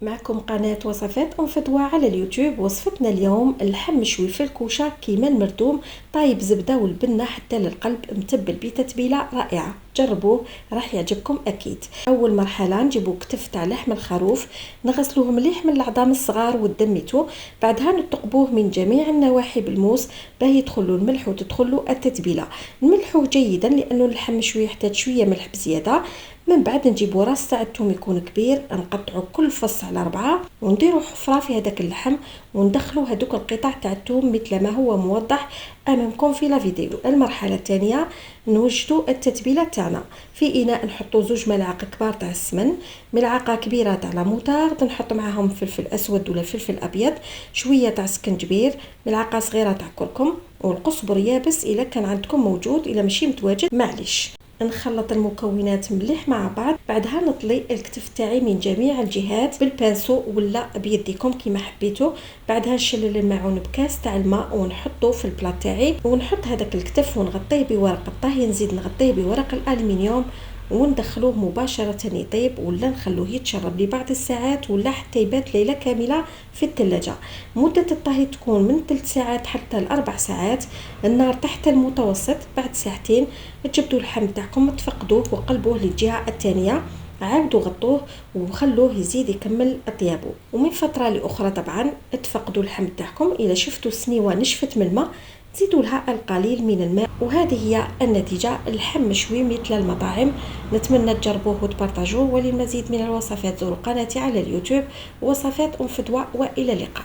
معكم قناة وصفات أم فدوى على اليوتيوب. وصفتنا اليوم اللحم مشوي في الكوشة كيما المردوم، طايب زبدة والبنة حتى للقلب، متبل بتتبيلة رائعة. جربوه راح يعجبكم أكيد. أول مرحلة نجيبو كتف تاع لحم الخروف، نغسلوه مليح من العظام الصغار والدميتو، بعدها نثقبوه من جميع النواحي بالموس باه يدخلوا الملح وتدخلوا التتبيلة. نملحوه جيدا لأنه اللحم مشوي يحتاج شوية ملح بزيادة. من بعد نجيبو راس تاع الثوم يكون كبير، نقطعو كل فص على 4 ونديرو حفرة في هذاك اللحم وندخلو هذوك القطع تاع الثوم مثل ما هو موضح امامكم في لا فيديو. المرحله الثانيه نوجدو التتبيله تاعنا. في اناء نحطو 2 ملاعق كبار تاع السمن، ملعقه كبيره تاع لا موطارد، نحط معاهم فلفل اسود ولا فلفل ابيض، شويه تاع سكنجبير، ملعقه صغيره تاع كركم، والقزبر يابس الا كان عندكم موجود، الا ماشي متواجد معليش. نخلط المكونات مليح مع بعض، بعدها نطلي الكتف تاعي من جميع الجهات بالبانسو ولا بيديكم كيما حبيتو. بعدها نشلل الماعون بكاس تاع الماء ونحطه في البلاط تاعي، ونحط هذاك الكتف ونغطيه بورق الطهي، نزيد نغطيه بورق الالومنيوم وندخلوه مباشرة يطيب، ولا نخلوه يتشرب لبعض الساعات ولا حتى يبات ليلة كاملة في الثلاجة. مدة الطهي تكون من 3 ساعات حتى 4 ساعات، النار تحت المتوسط. بعد ساعتين تجبدوا اللحم تاعكم تفقدوه وقلبوه للجهة الثانية، عاودوا غطوه وخلوه يزيد يكمل اطيابه. ومن فترة لأخرى طبعا تفقدوا اللحم تاعكم، إذا شفتوا سنيوة نشفت من الماء زيدوا لها القليل من الماء. وهذه هي النتيجة، اللحم مشوي مثل المطاعم. نتمنى تجربوه وتبارطاجوه، وللمزيد من الوصفات زوروا قناتي على اليوتيوب وصفات أم فدوى، وإلى اللقاء.